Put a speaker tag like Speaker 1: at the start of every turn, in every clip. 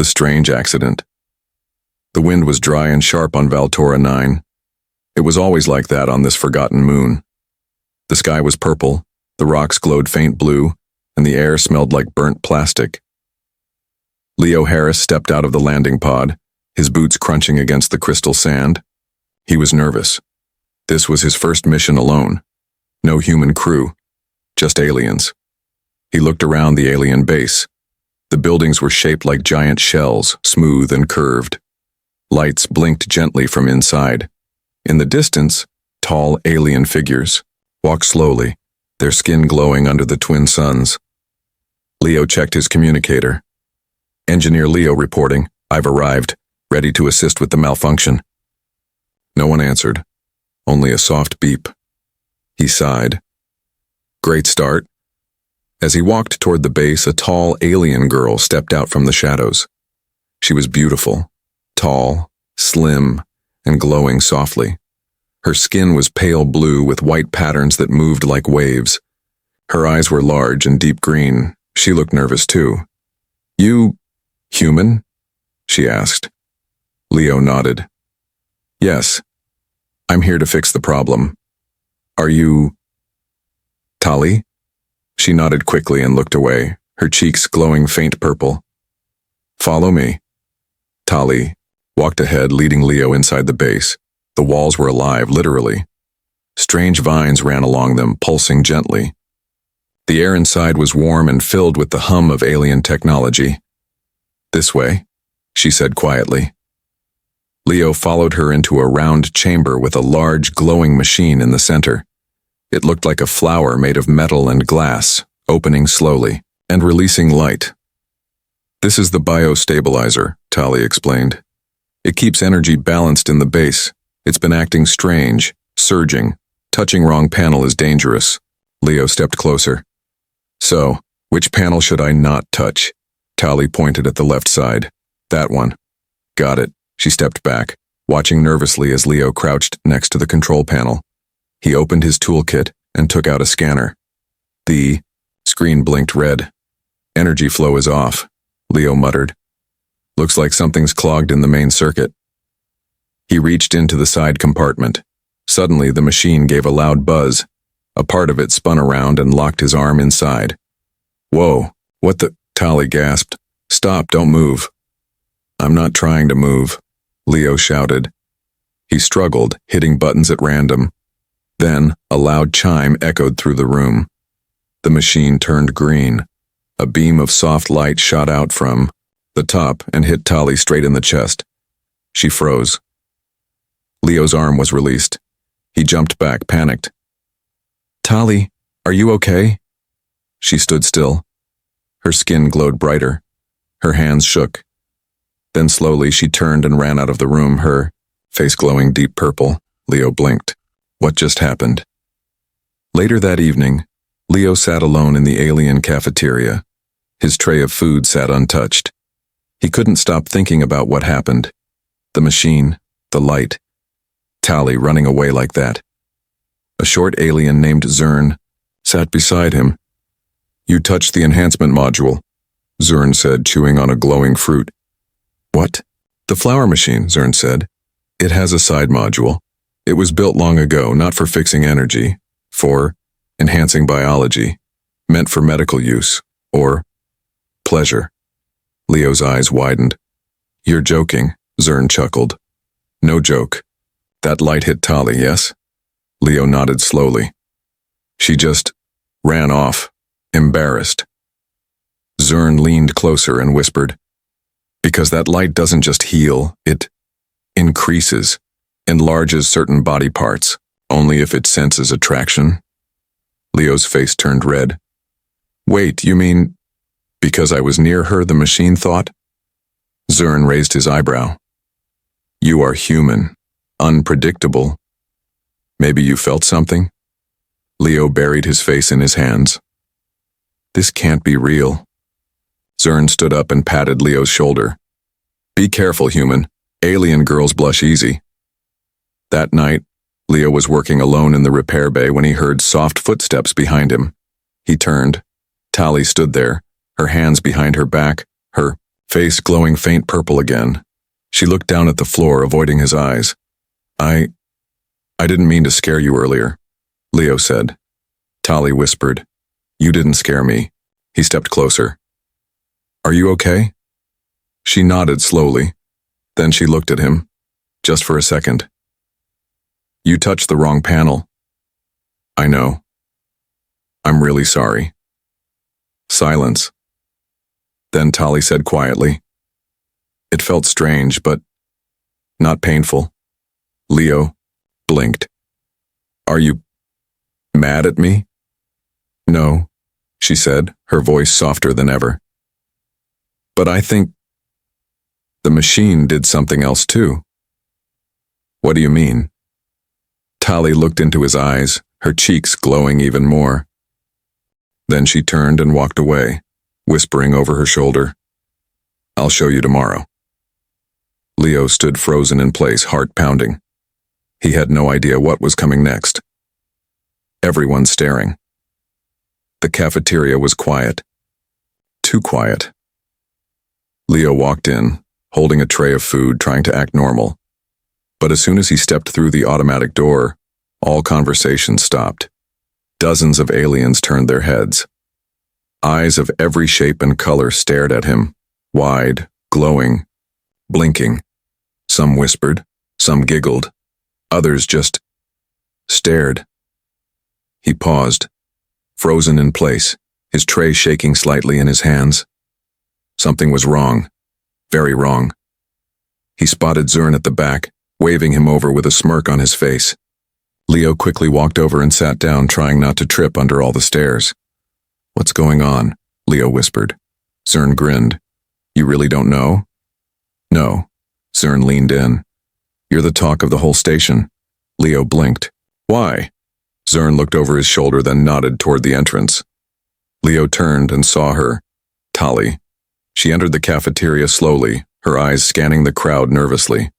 Speaker 1: The strange accident. The wind was dry and sharp on Valtora 9. It was always like that on this forgotten moon. The sky was purple, the rocks glowed faint blue, and the air smelled like burnt plastic. Leo Harris stepped out of the landing pod, his boots crunching against the crystal sand. He was nervous. This was his first mission alone. No human crew, just aliens. He looked around the alien base. The buildings were shaped like giant shells, smooth and curved. Lights blinked gently from inside. In the distance, tall alien figures walked slowly, their skin glowing under the twin suns. Leo checked his communicator. Engineer Leo reporting, "I've arrived, ready to assist with the malfunction." No one answered, only a soft beep. He sighed. Great start. As he walked toward the base, a tall alien girl stepped out from the shadows. She was beautiful, tall, slim, and glowing softly. Her skin was pale blue with white patterns that moved like waves. Her eyes were large and deep green. She looked nervous too. "You human?" she asked. Leo nodded. "Yes. I'm here to fix the problem. Are you Tali?" She nodded quickly and looked away, her cheeks glowing faint purple. "Follow me." Tali walked ahead, leading Leo inside the base. The walls were alive, literally. Strange vines ran along them, pulsing gently. The air inside was warm and filled with the hum of alien technology. "This way," she said quietly. Leo followed her into a round chamber with a large, glowing machine in the center. It looked like a flower made of metal and glass, opening slowly and releasing light. "This is the biostabilizer," Tali explained. "It keeps energy balanced in the base. It's been acting strange, surging. Touching wrong panel is dangerous." Leo stepped closer. "So, which panel should I not touch?" Tali pointed at the left side. "That one." "Got it." She stepped back, watching nervously as Leo crouched next to the control panel. He opened his toolkit and took out a scanner. The screen blinked red. "Energy flow is off," Leo muttered. "Looks like something's clogged in the main circuit." He reached into the side compartment. Suddenly, the machine gave a loud buzz. A part of it spun around and locked his arm inside. "Whoa, what the?" Tali gasped. "Stop, don't move." "I'm not trying to move," Leo shouted. He struggled, hitting buttons at random. Then, a loud chime echoed through the room. The machine turned green. A beam of soft light shot out from the top and hit Tali straight in the chest. She froze. Leo's arm was released. He jumped back, panicked. "Tali, are you okay?" She stood still. Her skin glowed brighter. Her hands shook. Then slowly she turned and ran out of the room, her face glowing deep purple. Leo blinked. What just happened? Later that evening, Leo sat alone in the alien cafeteria. His tray of food sat untouched. He couldn't stop thinking about what happened. The machine, the light, Tali running away like that. A short alien named Zern sat beside him. "You touched the enhancement module," Zern said, chewing on a glowing fruit. "What?" "The flower machine," Zern said. "It has a side module. It was built long ago, not for fixing energy, for enhancing biology, meant for medical use, or pleasure." Leo's eyes widened. "You're joking," Zern chuckled. "No joke. That light hit Tali, yes?" Leo nodded slowly. "She just ran off, embarrassed." Zern leaned closer and whispered, "Because that light doesn't just heal, it increases, enlarges certain body parts, only if it senses attraction." Leo's face turned red. "Wait, you mean because I was near her, the machine thought?" Zern raised his eyebrow. "You are human, unpredictable. Maybe you felt something?" Leo buried his face in his hands. "This can't be real." Zern stood up and patted Leo's shoulder. "Be careful, human. Alien girls blush easy." That night, Leo was working alone in the repair bay when he heard soft footsteps behind him. He turned. Tali stood there, her hands behind her back, her face glowing faint purple again. She looked down at the floor, avoiding his eyes. I didn't mean to scare you earlier, Leo said. Tali whispered. You didn't scare me. He stepped closer. Are you okay? She nodded slowly. Then she looked at him, just for a second. You touched the wrong panel. I know. I'm really sorry. Silence. Then Tali said quietly. It felt strange, but not painful. Leo blinked. Are you mad at me? No, she said, her voice softer than ever. But I think the machine did something else too. What do you mean? Tali looked into his eyes, her cheeks glowing even more. Then she turned and walked away, whispering over her shoulder. I'll show you tomorrow. Leo stood frozen in place, heart pounding. He had no idea what was coming next. Everyone staring. The cafeteria was quiet. Too quiet. Leo walked in, holding a tray of food, trying to act normal. But as soon as he stepped through the automatic door, all conversation stopped. Dozens of aliens turned their heads. Eyes of every shape and color stared at him, wide, glowing, blinking. Some whispered, some giggled, others just stared. He paused, frozen in place, his tray shaking slightly in his hands. Something was wrong, very wrong. He spotted Zern at the back, waving him over with a smirk on his face. Leo quickly walked over and sat down, trying not to trip under all the stares. What's going on? Leo whispered. Zern grinned. You really don't know? No. Zern leaned in. You're the talk of the whole station. Leo blinked. Why? Zern looked over his shoulder, then nodded toward the entrance. Leo turned and saw her. Tali. She entered the cafeteria slowly, her eyes scanning the crowd nervously.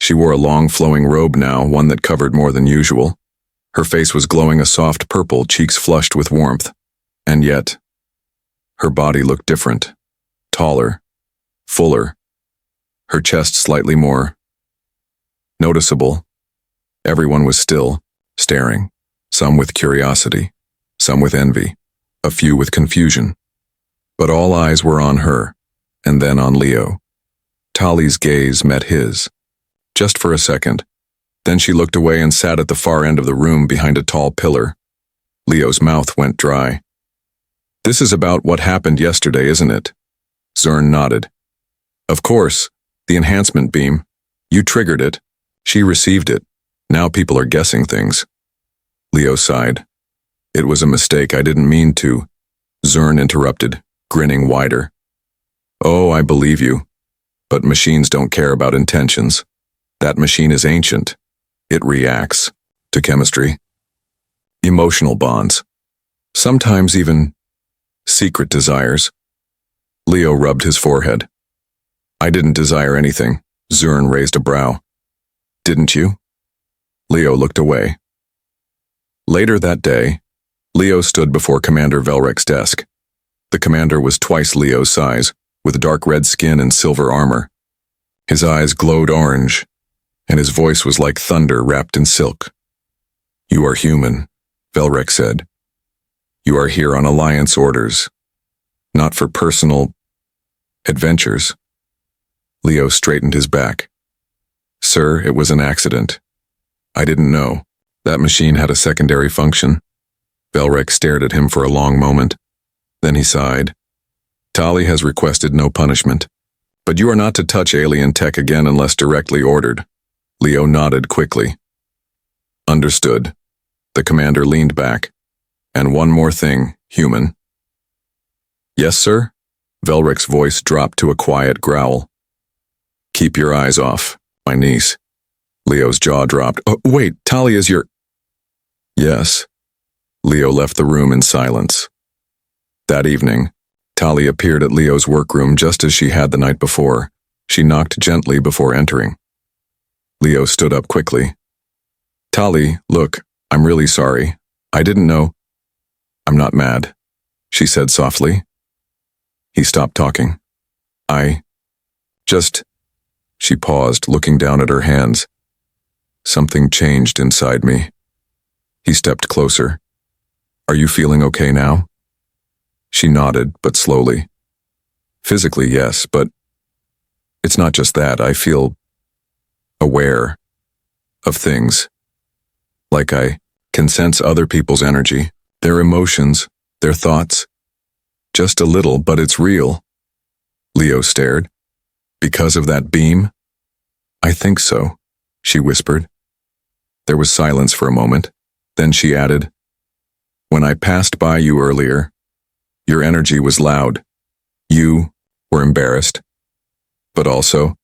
Speaker 1: She wore a long flowing robe now, one that covered more than usual. Her face was glowing a soft purple, cheeks flushed with warmth. And yet, her body looked different. Taller. Fuller. Her chest slightly more noticeable. Everyone was still, staring, some with curiosity, some with envy, a few with confusion. But all eyes were on her, and then on Leo. Tali's gaze met his. Just for a second. Then she looked away and sat at the far end of the room behind a tall pillar. Leo's mouth went dry. This is about what happened yesterday, isn't it? Zern nodded. Of course, the enhancement beam. You triggered it. She received it. Now people are guessing things. Leo sighed. It was a mistake, I didn't mean to. Zern interrupted, grinning wider. Oh, I believe you. But machines don't care about intentions. That machine is ancient. It reacts to chemistry, emotional bonds, sometimes even secret desires. Leo rubbed his forehead. I didn't desire anything. Zern raised a brow. Didn't you? Leo looked away. Later that day, Leo stood before Commander Velrek's desk. The commander was twice Leo's size, with dark red skin and silver armor. His eyes glowed orange, and his voice was like thunder wrapped in silk. You are human, Velrek said. You are here on Alliance orders, not for personal adventures. Leo straightened his back. Sir, it was an accident. I didn't know. That machine had a secondary function. Velrek stared at him for a long moment. Then he sighed. Tali has requested no punishment, but you are not to touch alien tech again unless directly ordered. Leo nodded quickly. Understood. The commander leaned back. And one more thing, human. Yes, sir? Velrek's voice dropped to a quiet growl. Keep your eyes off my niece. Leo's jaw dropped. Oh, wait, Tali is your... Yes. Leo left the room in silence. That evening, Tali appeared at Leo's workroom just as she had the night before. She knocked gently before entering. Leo stood up quickly. Tali, look, I'm really sorry. I didn't know. I'm not mad, she said softly. He stopped talking. I just... She paused, looking down at her hands. Something changed inside me. He stepped closer. Are you feeling okay now? She nodded, but slowly. Physically, yes, but it's not just that. I feel aware of things. Like I can sense other people's energy, their emotions, their thoughts. Just a little, but it's real. Leo stared. Because of that beam? I think so, she whispered. There was silence for a moment. Then she added, when I passed by you earlier, your energy was loud. You were embarrassed, but also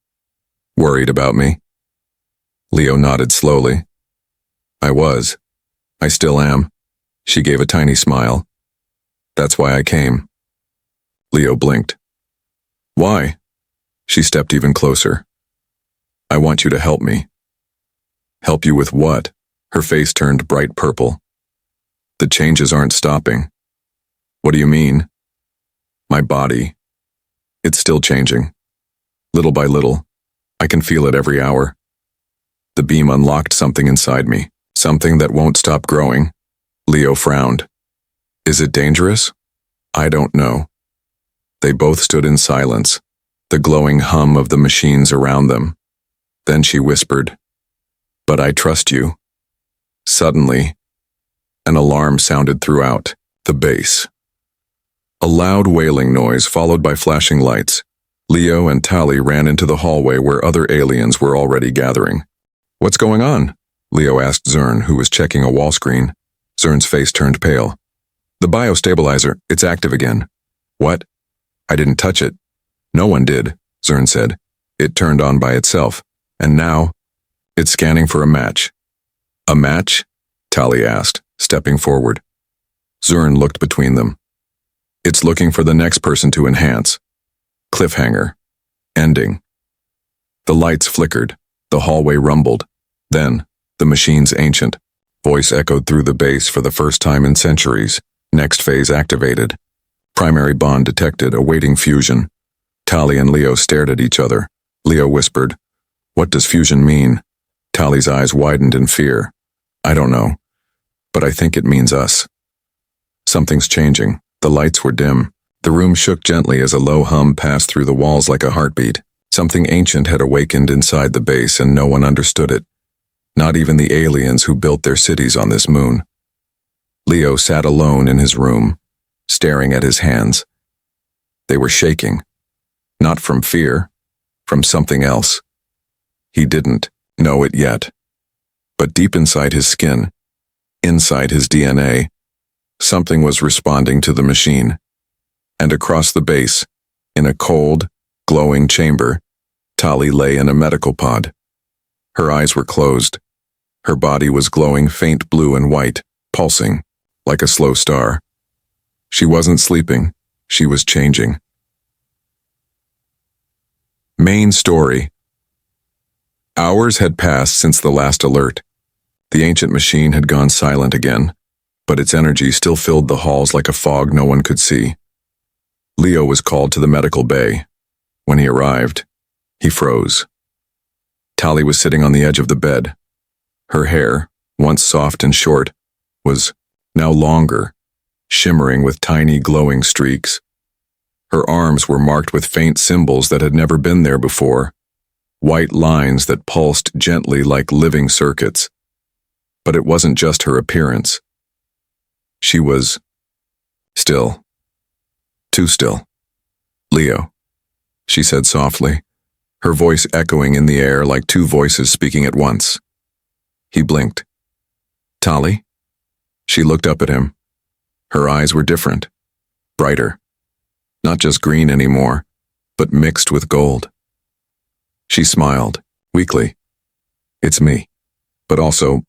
Speaker 1: worried about me. Leo nodded slowly. I was. I still am. She gave a tiny smile. That's why I came. Leo blinked. Why? She stepped even closer. I want you to help me. Help you with what? Her face turned bright purple. The changes aren't stopping. What do you mean? My body. It's still changing. Little by little. I can feel it every hour. The beam unlocked something inside me, something that won't stop growing. Leo frowned. Is it dangerous? I don't know. They both stood in silence, the glowing hum of the machines around them. Then she whispered, but I trust you. Suddenly, an alarm sounded throughout the base. A loud wailing noise followed by flashing lights. Leo and Tali ran into the hallway where other aliens were already gathering. What's going on? Leo asked Zern, who was checking a wall screen. Zern's face turned pale. The biostabilizer, it's active again. What? I didn't touch it. No one did, Zern said. It turned on by itself. And now, it's scanning for a match. A match? Tali asked, stepping forward. Zern looked between them. It's looking for the next person to enhance. Cliffhanger. Ending. The lights flickered. The hallway rumbled. Then, the machine's ancient voice echoed through the base for the first time in centuries. Next phase activated. Primary bond detected, awaiting fusion. Tali and Leo stared at each other. Leo whispered, what does fusion mean? Tali's eyes widened in fear. I don't know, but I think it means us. Something's changing. The lights were dim. The room shook gently as a low hum passed through the walls like a heartbeat. Something ancient had awakened inside the base and no one understood it. Not even the aliens who built their cities on this moon. Leo sat alone in his room, staring at his hands. They were shaking. Not from fear, from something else. He didn't know it yet. But deep inside his skin, inside his DNA, something was responding to the machine. And across the base, in a cold, glowing chamber, Tali lay in a medical pod. Her eyes were closed. Her body was glowing faint blue and white, pulsing, like a slow star. She wasn't sleeping. She was changing. Main story. Hours had passed since the last alert. The ancient machine had gone silent again, but its energy still filled the halls like a fog no one could see. Leo was called to the medical bay. When he arrived, he froze. Tali was sitting on the edge of the bed. Her hair, once soft and short, was now longer, shimmering with tiny glowing streaks. Her arms were marked with faint symbols that had never been there before, white lines that pulsed gently like living circuits. But it wasn't just her appearance. She was still. Too still. Leo, she said softly, her voice echoing in the air like two voices speaking at once. He blinked. Tali? She looked up at him. Her eyes were different, brighter. Not just green anymore, but mixed with gold. She smiled, weakly. It's me, but also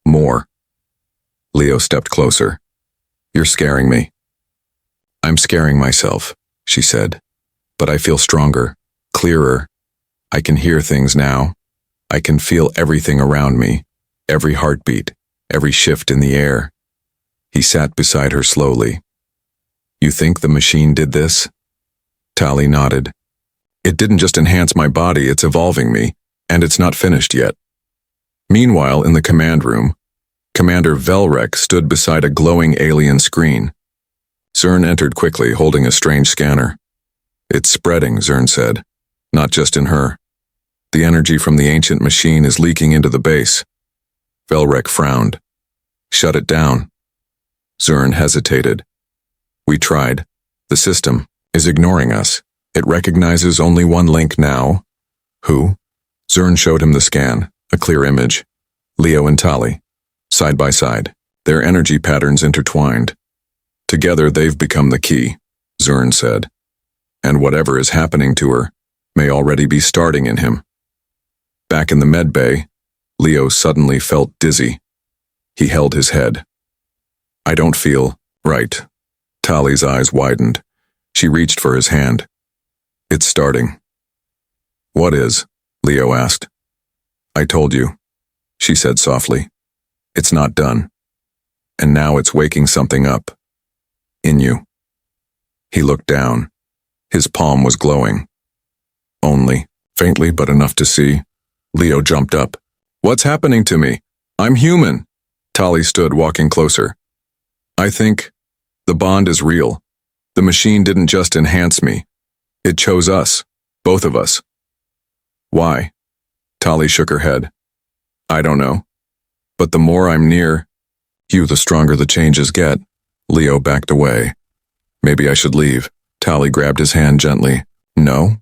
Speaker 1: more. Leo stepped closer. You're scaring me. I'm scaring myself, she said, but I feel stronger, clearer. I can hear things now. I can feel everything around me, every heartbeat, every shift in the air. He sat beside her slowly. You think the machine did this? Tali nodded. It didn't just enhance my body, it's evolving me, and it's not finished yet. Meanwhile, in the command room, Commander Velrek stood beside a glowing alien screen. Zern entered quickly, holding a strange scanner. It's spreading, Zern said. Not just in her. The energy from the ancient machine is leaking into the base. Velrek frowned. Shut it down. Zern hesitated. We tried. The system is ignoring us. It recognizes only one link now. Who? Zern showed him the scan, a clear image. Leo and Tali. Side by side, their energy patterns intertwined. Together they've become the key, Zern said. And whatever is happening to her may already be starting in him. Back in the med bay, Leo suddenly felt dizzy. He held his head. I don't feel right. Tali's eyes widened. She reached for his hand. It's starting. What is? Leo asked. I told you, she said softly. It's not done. And now it's waking something up. In you. He looked down. His palm was glowing. Only, faintly but enough to see. Leo jumped up. What's happening to me? I'm human. Tali stood, walking closer. I think the bond is real. The machine didn't just enhance me. It chose us, both of us. Why? Tali shook her head. I don't know. But the more I'm near you, the stronger the changes get. Leo backed away. Maybe I should leave. Tali grabbed his hand gently. No.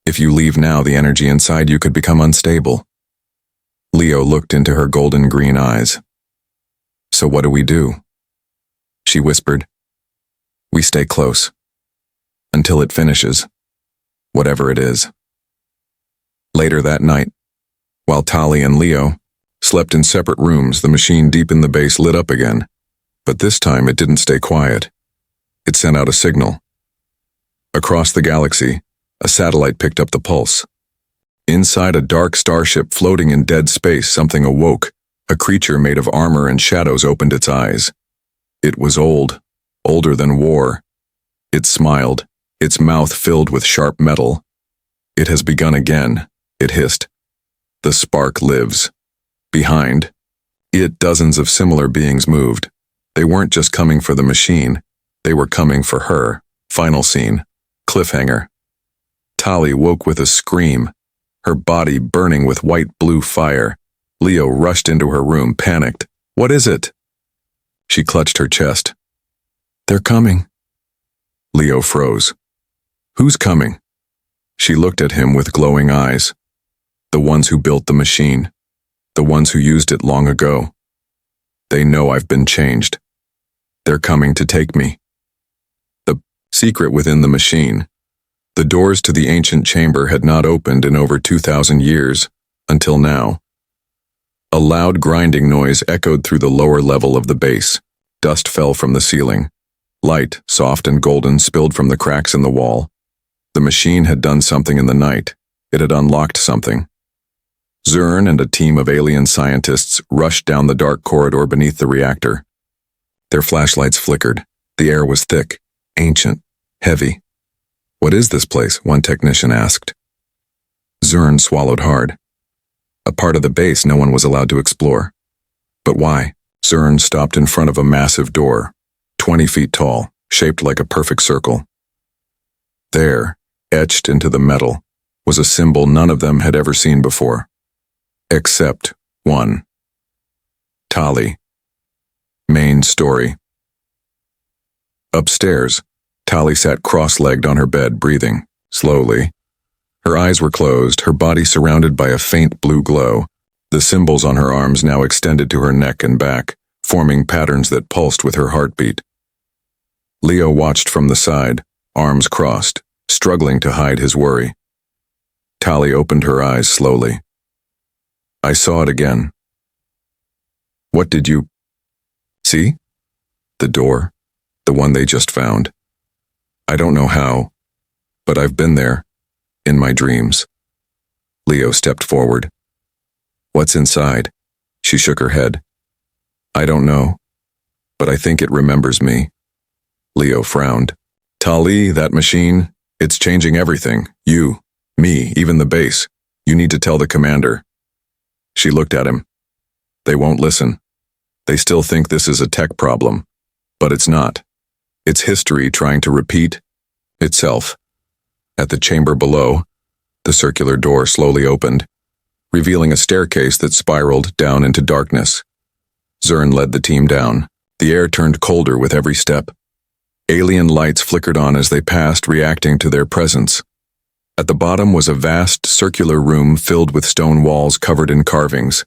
Speaker 1: If you leave now, the energy inside you could become unstable. Leo looked into her golden green eyes. So what do we do? She whispered. We stay close. Until it finishes. Whatever it is. Later that night, while Tali and Leo slept in separate rooms, the machine deep in the base lit up again. But this time it didn't stay quiet. It sent out a signal. Across the galaxy, a satellite picked up the pulse. Inside a dark starship floating in dead space, something awoke. A creature made of armor and shadows opened its eyes. It was old, older than war. It smiled, its mouth filled with sharp metal. It has begun again, it hissed. The spark lives. Behind it, dozens of similar beings moved. They weren't just coming for the machine. They were coming for her. Final scene. Cliffhanger. Tali woke with a scream, her body burning with white-blue fire. Leo rushed into her room, panicked. What is it? She clutched her chest. They're coming. Leo froze. Who's coming? She looked at him with glowing eyes. The ones who built the machine. The ones who used it long ago. They know I've been changed. They're coming to take me. The secret within the machine. The doors to the ancient chamber had not opened in over 2,000 years, until now. A loud grinding noise echoed through the lower level of the base. Dust fell from the ceiling. Light, soft and golden, spilled from the cracks in the wall. The machine had done something in the night. It had unlocked something. Zern and a team of alien scientists rushed down the dark corridor beneath the reactor. Their flashlights flickered. The air was thick, ancient, heavy. What is this place? One technician asked. Zern swallowed hard. A part of the base no one was allowed to explore. But why? Zern stopped in front of a massive door, 20 feet tall, shaped like a perfect circle. There, etched into the metal, was a symbol none of them had ever seen before. Except one. Tali. Main story. Upstairs, Tali sat cross-legged on her bed, breathing slowly. Her eyes were closed, her body surrounded by a faint blue glow. The symbols on her arms now extended to her neck and back, forming patterns that pulsed with her heartbeat. Leo watched from the side, arms crossed, struggling to hide his worry. Tali opened her eyes slowly. I saw it again. What did you see? The door, the one they just found. I don't know how, but I've been there, in my dreams. Leo stepped forward. What's inside? She shook her head. I don't know, but I think it remembers me. Leo frowned. Tali, that machine, it's changing everything. You, Me, even the base. You need to tell the commander. She looked at him. They won't listen. They still think this is a tech problem. But it's not. It's history trying to repeat itself. At the chamber below, the circular door slowly opened, revealing a staircase that spiraled down into darkness. Zurn led the team down. The air turned colder with every step. Alien lights flickered on as they passed, reacting to their presence. At the bottom was a vast circular room filled with stone walls covered in carvings.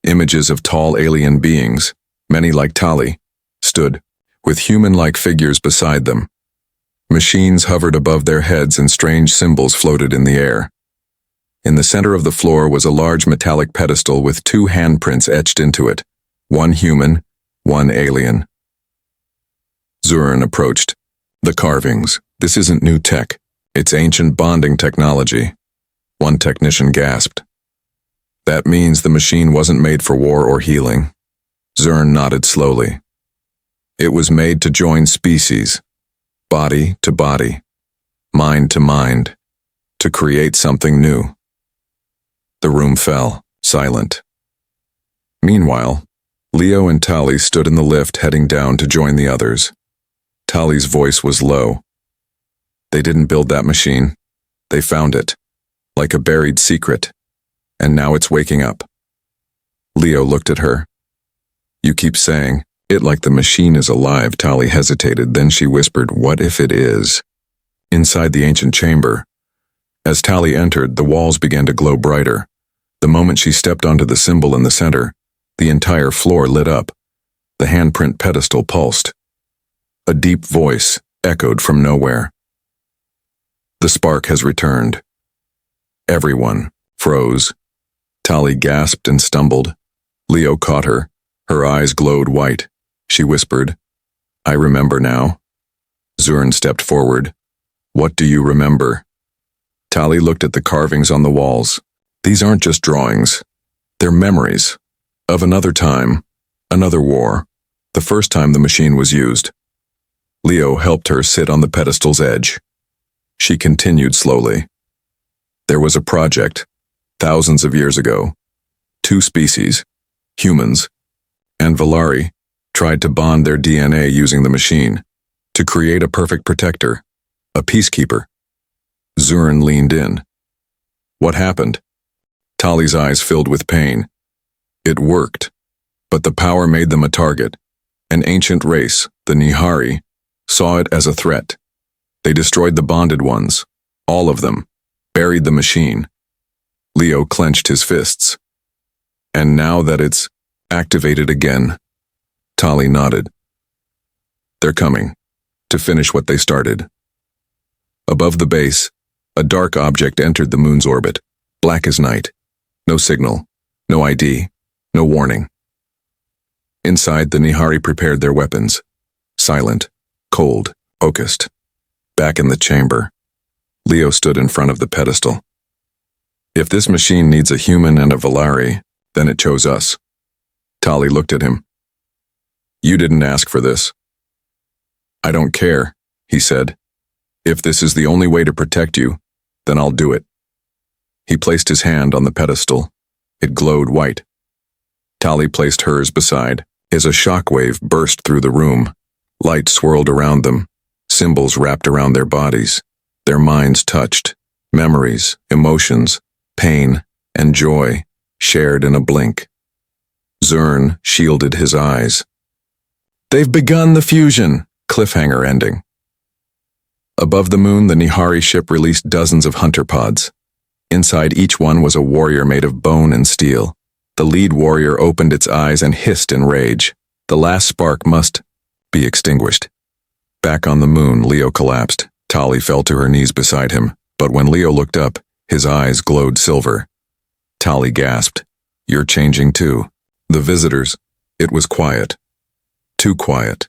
Speaker 1: Images of tall alien beings, many like Tali, stood, with human-like figures beside them. Machines hovered above their heads and strange symbols floated in the air. In the center of the floor was a large metallic pedestal with 2 handprints etched into it, one human, one alien. Zurn approached. The carvings. This isn't new tech. It's ancient bonding technology. One technician gasped. That means the machine wasn't made for war or healing. Zurn nodded slowly. It was made to join species, body to body, mind to mind, to create something new. The room fell, silent. Meanwhile, Leo and Tali stood in the lift heading down to join the others. Tali's voice was low. They didn't build that machine. They found it, like a buried secret, and now it's waking up. Leo looked at her. You keep saying it like the machine is alive. Tali hesitated, then she whispered, what if it is? Inside the ancient chamber, as Tali entered, the walls began to glow brighter. The moment she stepped onto the symbol in the center, the entire floor lit up. The handprint pedestal pulsed. A deep voice echoed from nowhere. The spark has returned. Everyone froze. Tali gasped and stumbled. Leo caught her. Her eyes glowed white. She whispered, I remember now. Zurn stepped forward. What do you remember? Tali looked at the carvings on the walls. These aren't just drawings. They're memories. Of another time, another war, the first time the machine was used. Leo helped her sit on the pedestal's edge. She continued slowly. There was a project, thousands of years ago. 2 species, humans, and Valari, tried to bond their DNA using the machine, to create a perfect protector, a peacekeeper. Zurn leaned in. What happened? Tali's eyes filled with pain. It worked, but the power made them a target. An ancient race, the Nihari, saw it as a threat. They destroyed the bonded ones, all of them, buried the machine. Leo clenched his fists. And now that it's activated again, Tali nodded. They're coming, to finish what they started. Above the base, a dark object entered the moon's orbit, black as night. No signal, no ID, no warning. Inside, the Nihari prepared their weapons. Silent, cold, focused. Back in the chamber, Leo stood in front of the pedestal. If this machine needs a human and a Valari, then it chose us. Tali looked at him. You didn't ask for this. I don't care, he said. If this is the only way to protect you, then I'll do it. He placed his hand on the pedestal. It glowed white. Tali placed hers beside. As a shockwave burst through the room, light swirled around them, symbols wrapped around their bodies. Their minds touched, memories, emotions, pain, and joy, shared in a blink. Zurn shielded his eyes. They've begun the fusion, cliffhanger ending. Above the moon, the Nihari ship released dozens of hunter pods. Inside each one was a warrior made of bone and steel. The lead warrior opened its eyes and hissed in rage. The last spark must be extinguished. Back on the moon, Leo collapsed. Tali fell to her knees beside him, but when Leo looked up, his eyes glowed silver. Tali gasped, You're changing too. The visitors, it was quiet. Too quiet.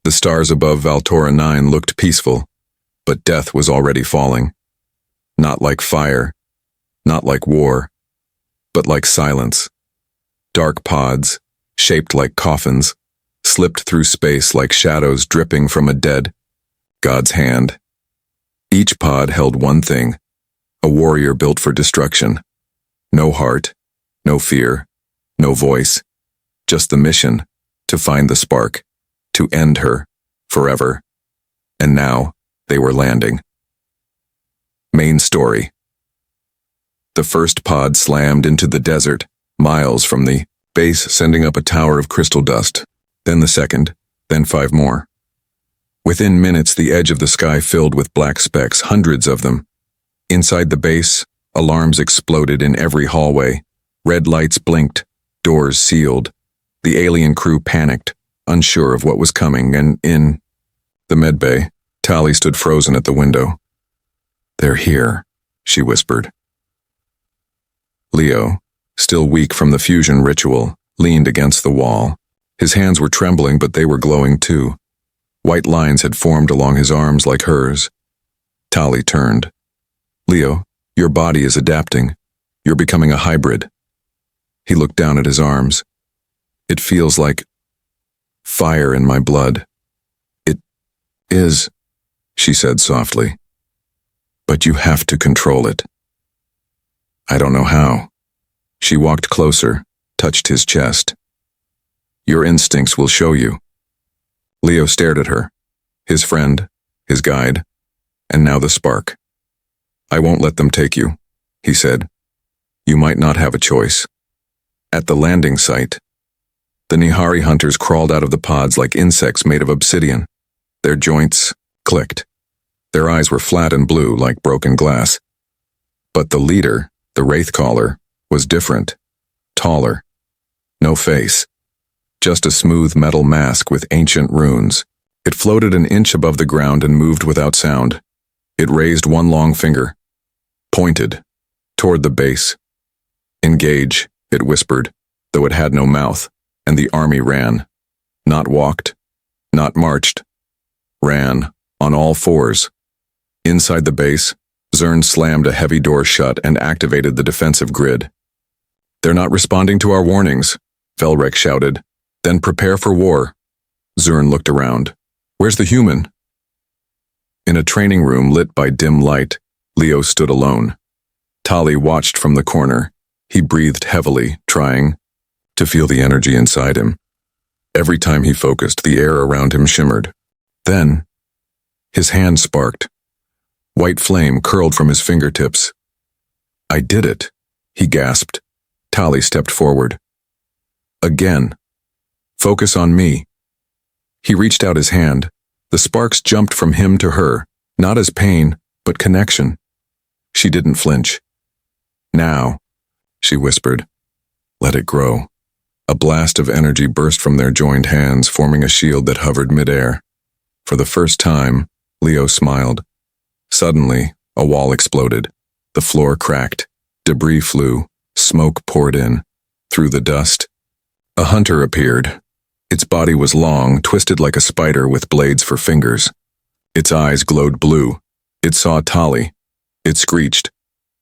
Speaker 1: The stars above Valtora 9 looked peaceful, but death was already falling. Not like fire, not like war, but like silence. Dark pods, shaped like coffins, slipped through space like shadows dripping from a dead God's hand. Each pod held one thing, a warrior built for destruction. No heart, no fear, no voice, just the mission to find the spark, to end her, forever. And now, they were landing. Main story. The first pod slammed into the desert, miles from the base, sending up a tower of crystal dust. Then the second, then 5 more. Within minutes, the edge of the sky filled with black specks, hundreds of them. Inside the base, alarms exploded in every hallway. Red lights blinked, doors sealed. The alien crew panicked, unsure of what was coming, and in the medbay, Tali stood frozen at the window. "They're here," she whispered. Leo, still weak from the fusion ritual, leaned against the wall. His hands were trembling, but they were glowing too. White lines had formed along his arms like hers. Tali turned. "Leo, your body is adapting. You're becoming a hybrid." He looked down at his arms. "It feels like fire in my blood." "It is," she said softly. "But you have to control it." "I don't know how." She walked closer, touched his chest. "Your instincts will show you." Leo stared at her, his friend, his guide, and now the spark. "I won't let them take you," he said. "You might not have a choice." At the landing site, the Nihari hunters crawled out of the pods like insects made of obsidian. Their joints clicked. Their eyes were flat and blue like broken glass. But the leader, the Wraithcaller, was different. Taller. No face. Just a smooth metal mask with ancient runes. It floated an inch above the ground and moved without sound. It raised one long finger. Pointed. Toward the base. "Engage," it whispered, though it had no mouth, and the army ran. Not walked. Not marched. Ran, on all fours. Inside the base, Zern slammed a heavy door shut and activated the defensive grid. "They're not responding to our warnings," Velrek shouted. "Then prepare for war." Zern looked around. "Where's the human?" In a training room lit by dim light, Leo stood alone. Tali watched from the corner. He breathed heavily, trying to feel the energy inside him. Every time he focused, the air around him shimmered. Then, his hand sparked. White flame curled from his fingertips. "I did it," he gasped. Tali stepped forward. "Again. Focus on me." He reached out his hand. The sparks jumped from him to her, not as pain, but connection. She didn't flinch. "Now," she whispered. "Let it grow." A blast of energy burst from their joined hands, forming a shield that hovered midair. For the first time, Leo smiled. Suddenly, a wall exploded. The floor cracked. Debris flew. Smoke poured in. Through the dust, a hunter appeared. Its body was long, twisted like a spider with blades for fingers. Its eyes glowed blue. It saw Tali. It screeched.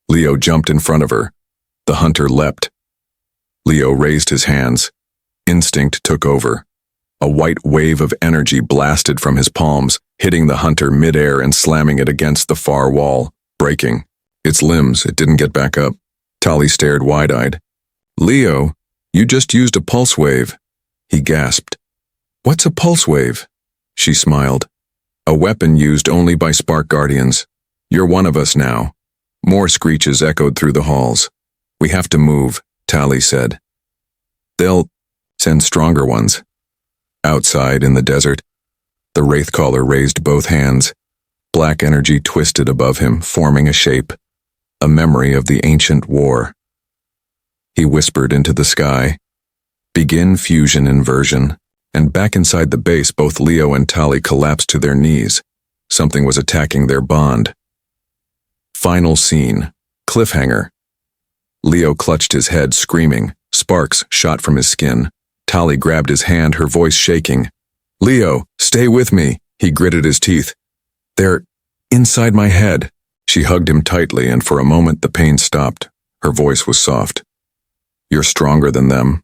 Speaker 1: Leo jumped in front of her. The hunter leapt. Leo raised his hands. Instinct took over. A white wave of energy blasted from his palms, hitting the hunter midair and slamming it against the far wall, breaking. Its limbs, it didn't get back up. Tali stared wide-eyed. "Leo, you just used a pulse wave," he gasped. "What's a pulse wave?" She smiled. "A weapon used only by Spark Guardians. You're one of us now." More screeches echoed through the halls. "We have to move," Tali said. "They'll send stronger ones." Outside in the desert, the Wraithcaller raised both hands. Black energy twisted above him, forming a shape, a memory of the ancient war. He whispered into the sky, "Begin fusion inversion," and back inside the base both Leo and Tali collapsed to their knees. Something was attacking their bond. Final scene. Cliffhanger. Leo clutched his head, screaming. Sparks shot from his skin. Tali grabbed his hand, her voice shaking. "Leo, stay with me," he gritted his teeth. "They're inside my head." She hugged him tightly, and for a moment the pain stopped. Her voice was soft. "You're stronger than them."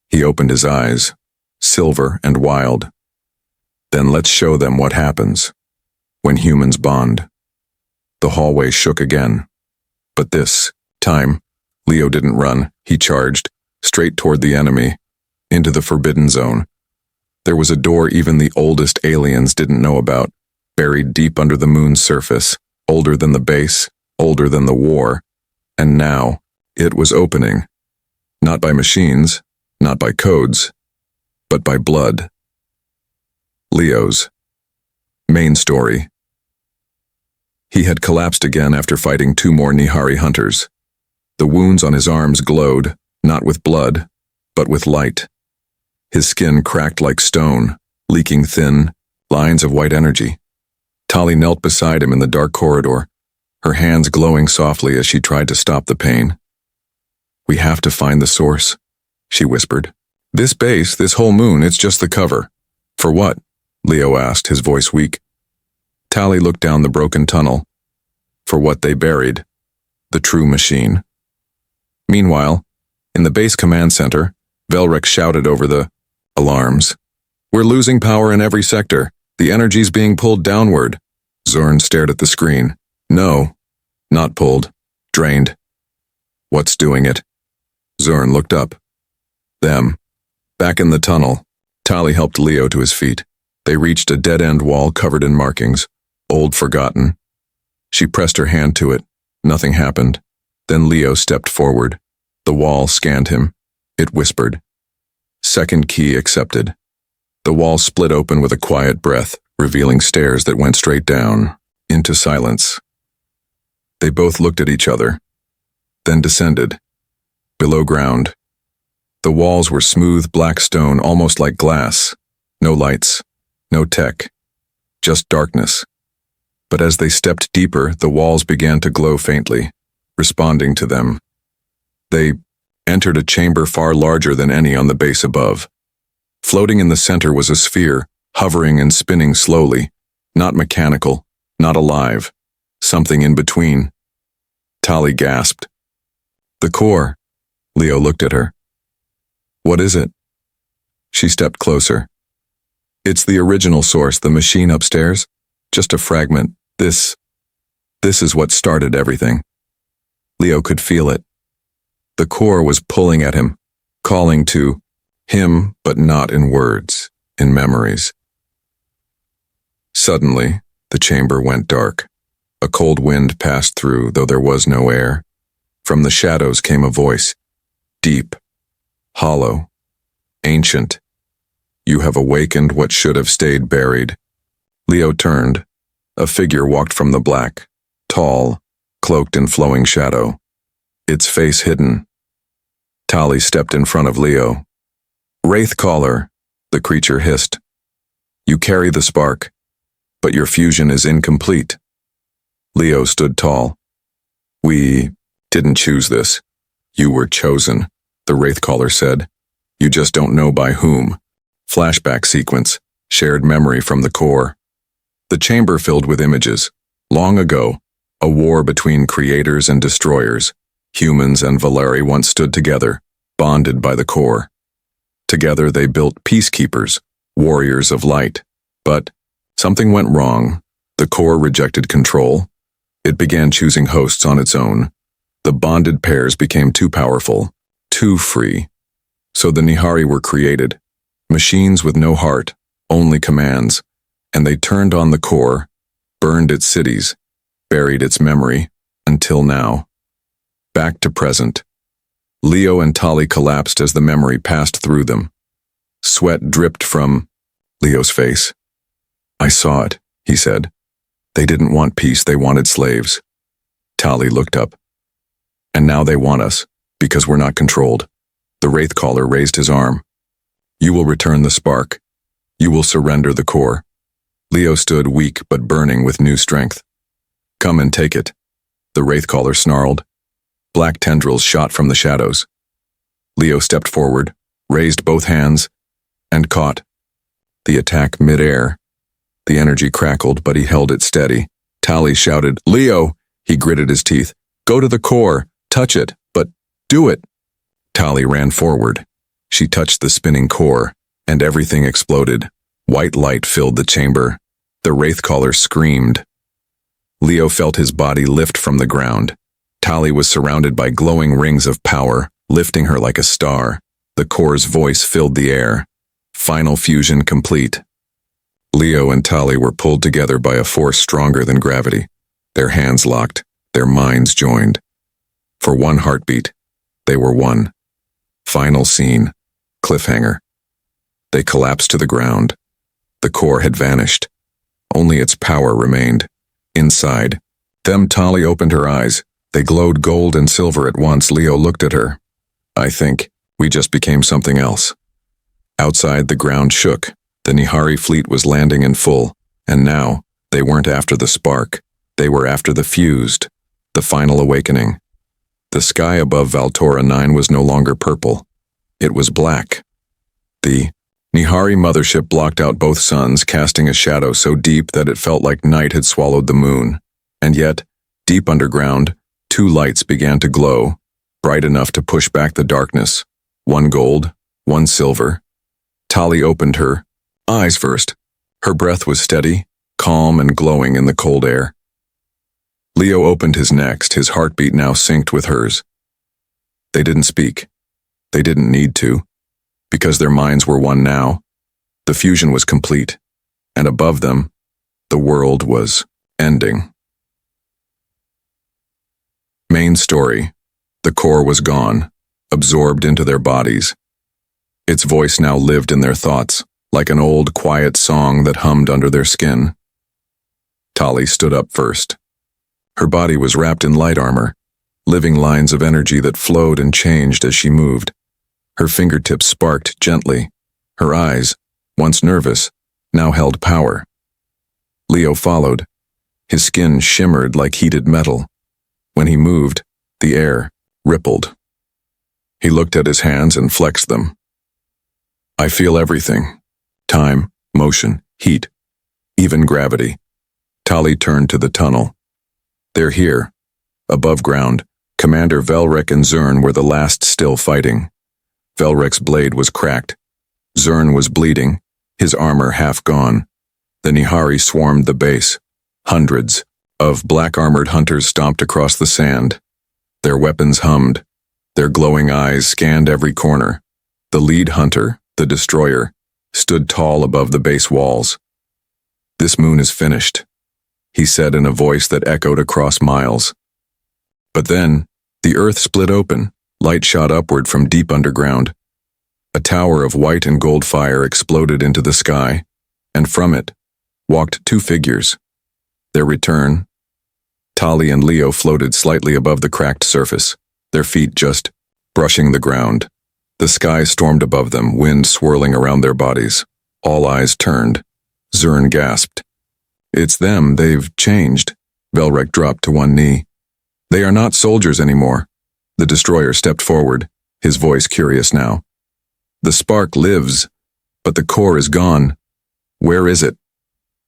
Speaker 1: He opened his eyes, silver and wild. "Then let's show them what happens when humans bond." The hallway shook again. But this time, Leo didn't run. He charged, straight toward the enemy, into the forbidden zone. There was a door even the oldest aliens didn't know about, buried deep under the moon's surface, older than the base, older than the war. And now, it was opening. Not by machines, not by codes, but by blood. Leo's main story. He had collapsed again after fighting 2 more Nihari hunters. The wounds on his arms glowed, not with blood, but with light. His skin cracked like stone, leaking thin, lines of white energy. Tali knelt beside him in the dark corridor, her hands glowing softly as she tried to stop the pain. "We have to find the source," she whispered. "This base, this whole moon, it's just the cover." "For what?" Leo asked, his voice weak. Tali looked down the broken tunnel. "For what they buried. The true machine." Meanwhile, in the base command center, Velrek shouted over the alarms. "We're losing power in every sector. The energy's being pulled downward." Zorn stared at the screen. "No, not pulled. Drained." "What's doing it?" Zorn looked up. Them. Back in the tunnel, Tali helped Leo to his feet. They reached a dead-end wall covered in markings, old forgotten. She pressed her hand to it. Nothing happened. Then Leo stepped forward. The wall scanned him. It whispered. Second key accepted. The wall split open with a quiet breath, revealing stairs that went straight down, into silence. They both looked at each other, then descended. Below ground. The walls were smooth black stone, almost like glass. No lights, no tech, just darkness. But as they stepped deeper, the walls began to glow faintly, responding to them. They entered a chamber far larger than any on the base above. Floating in the center was a sphere, hovering and spinning slowly, not mechanical, not alive, something in between. Tali gasped. "The core." Leo looked at her. "What is it?" She stepped closer. "It's the original source, the machine upstairs. Just a fragment. This is what started everything." Leo could feel it. The core was pulling at him, calling to him, but not in words, in memories. Suddenly, the chamber went dark. A cold wind passed through, though there was no air. From the shadows came a voice, deep, hollow, ancient. "You have awakened what should have stayed buried." Leo turned. A figure walked from the black, tall, cloaked in flowing shadow, its face hidden. Tali stepped in front of Leo. "Wraithcaller," the creature hissed. "You carry the spark, but your fusion is incomplete." Leo stood tall. "We didn't choose this. You were chosen," the Wraithcaller said. "You just don't know by whom." Flashback sequence, shared memory from the core. The chamber filled with images. Long ago, a war between creators and destroyers. Humans and Valeri once stood together, bonded by the core. Together they built peacekeepers, warriors of light. But something went wrong. The core rejected control. It began choosing hosts on its own. The bonded pairs became too powerful, too free. So the Nihari were created. Machines with no heart, only commands. And they turned on the core, burned its cities, buried its memory, until now. Back to present. Leo and Tali collapsed as the memory passed through them. Sweat dripped from Leo's face. "I saw it," he said. "They didn't want peace, they wanted slaves." Tali looked up. "And now they want us, because we're not controlled." The Wraithcaller raised his arm. "You will return the spark. You will surrender the core." Leo stood weak but burning with new strength. "Come and take it," the Wraithcaller snarled. Black tendrils shot from the shadows. Leo stepped forward, raised both hands, and caught the attack mid-air. The energy crackled, but he held it steady. Tali shouted, "Leo!" He gritted his teeth. "Go to the core. Touch it, but do it." Tali ran forward. She touched the spinning core, and everything exploded. White light filled the chamber. The Wraithcaller screamed. Leo felt his body lift from the ground. Tali was surrounded by glowing rings of power, lifting her like a star. The core's voice filled the air. Final fusion complete. Leo and Tali were pulled together by a force stronger than gravity. Their hands locked, their minds joined. For one heartbeat, they were one. Final scene. Cliffhanger. They collapsed to the ground. The core had vanished. Only its power remained. Inside. Tali opened her eyes. They glowed gold and silver at once. Leo looked at her. I think we just became something else. Outside, the ground shook. The Nihari fleet was landing in full, and now they weren't after the spark. They were after the fused, the final awakening. The sky above Valtora 9 was no longer purple. It was black. The Nihari mothership blocked out both suns, casting a shadow so deep that it felt like night had swallowed the moon. And yet, deep underground, two lights began to glow, bright enough to push back the darkness. One gold, one silver. Tali opened her eyes first. Her breath was steady, calm and glowing in the cold air. Leo opened his next, his heartbeat now synced with hers. They didn't speak. They didn't need to, because their minds were one now. The fusion was complete, and above them, the world was ending. Main story. The core was gone, absorbed into their bodies. Its voice now lived in their thoughts, like an old, quiet song that hummed under their skin. Tali stood up first. Her body was wrapped in light armor, living lines of energy that flowed and changed as she moved. Her fingertips sparked gently. Her eyes, once nervous, now held power. Leo followed. His skin shimmered like heated metal. When he moved, the air rippled. He looked at his hands and flexed them. I feel everything. Time, motion, heat, even gravity. Tali turned to the tunnel. They're here. Above ground, Commander Velrek and Zern were the last still fighting. Velrek's blade was cracked. Zern was bleeding, his armor half gone. The Nihari swarmed the base. Hundreds of black-armored hunters stomped across the sand. Their weapons hummed. Their glowing eyes scanned every corner. The lead hunter, the destroyer, stood tall above the base walls. This moon is finished, he said in a voice that echoed across miles. But then, the earth split open, light shot upward from deep underground. A tower of white and gold fire exploded into the sky, and from it walked two figures. Their return. Tali and Leo floated slightly above the cracked surface, their feet just brushing the ground. The sky stormed above them, wind swirling around their bodies. All eyes turned. Zern gasped. It's them, they've changed. Velrek dropped to one knee. They are not soldiers anymore. The destroyer stepped forward, his voice curious now. The spark lives, but the core is gone. Where is it?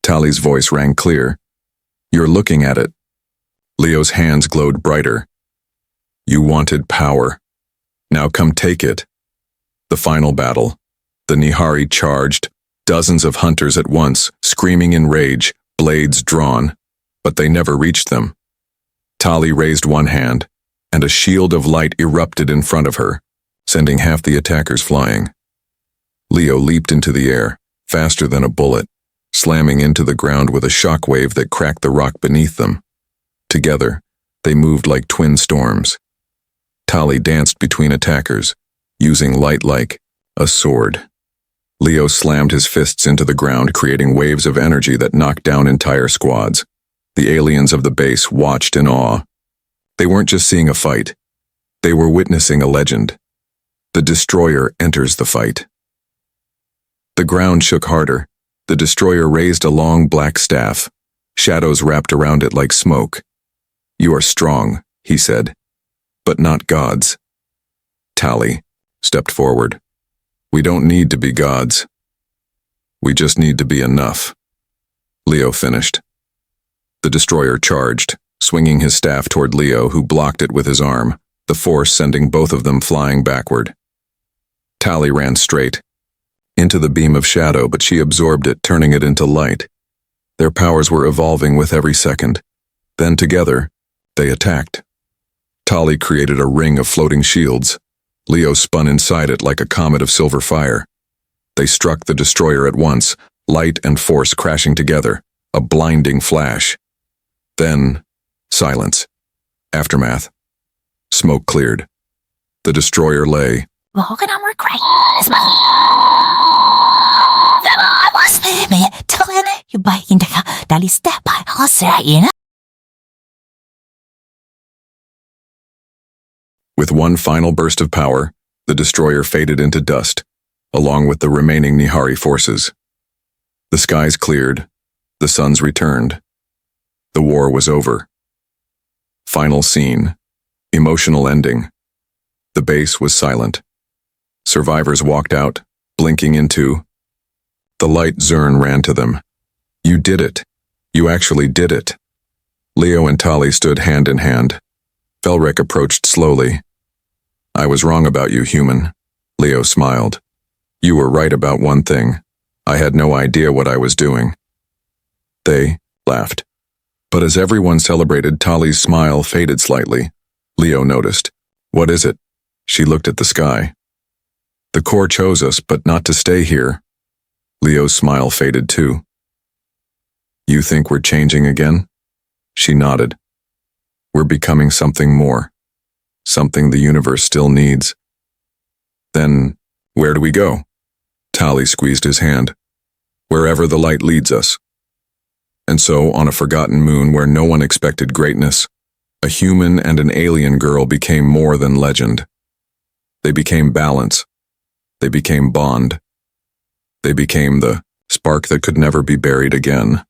Speaker 1: Tali's voice rang clear. You're looking at it. Leo's hands glowed brighter. You wanted power. Now come take it. The final battle. The Nihari charged, dozens of hunters at once, screaming in rage, blades drawn, but they never reached them. Tali raised one hand, and a shield of light erupted in front of her, sending half the attackers flying. Leo leaped into the air, faster than a bullet, slamming into the ground with a shockwave that cracked the rock beneath them. Together, they moved like twin storms. Tali danced between attackers, using light like a sword. Leo slammed his fists into the ground, creating waves of energy that knocked down entire squads. The aliens of the base watched in awe. They weren't just seeing a fight. They were witnessing a legend. The destroyer enters the fight. The ground shook harder. The destroyer raised a long black staff. Shadows wrapped around it like smoke. You are strong, he said, but not gods. Tali stepped forward. We don't need to be gods. We just need to be enough. Leo finished. The destroyer charged, swinging his staff toward Leo, who blocked it with his arm, the force sending both of them flying backward. Tali ran straight into the beam of shadow, but she absorbed it, turning it into light. Their powers were evolving with every second. Then together, they attacked. Tali created a ring of floating shields. Leo spun inside it like a comet of silver fire. They struck the destroyer at once, light and force crashing together, a blinding flash. Then, silence. Aftermath. Smoke cleared. The destroyer lay. With one final burst of power, the destroyer faded into dust, along with the remaining Nihari forces. The skies cleared, the suns returned. The war was over. Final scene. Emotional ending. The base was silent. Survivors walked out, blinking into. The light Zern ran to them. You did it. You actually did it. Leo and Tali stood hand in hand. Velric approached slowly. I was wrong about you, human. Leo smiled. You were right about one thing. I had no idea what I was doing. They laughed. But as everyone celebrated, Tali's smile faded slightly. Leo noticed. What is it? She looked at the sky. The Corps chose us, but not to stay here. Leo's smile faded too. You think we're changing again? She nodded. We're becoming something more. Something the universe still needs. Then, where do we go? Tali squeezed his hand. Wherever the light leads us. And so, on a forgotten moon where no one expected greatness, a human and an alien girl became more than legend. They became balance. They became bond. They became the spark that could never be buried again.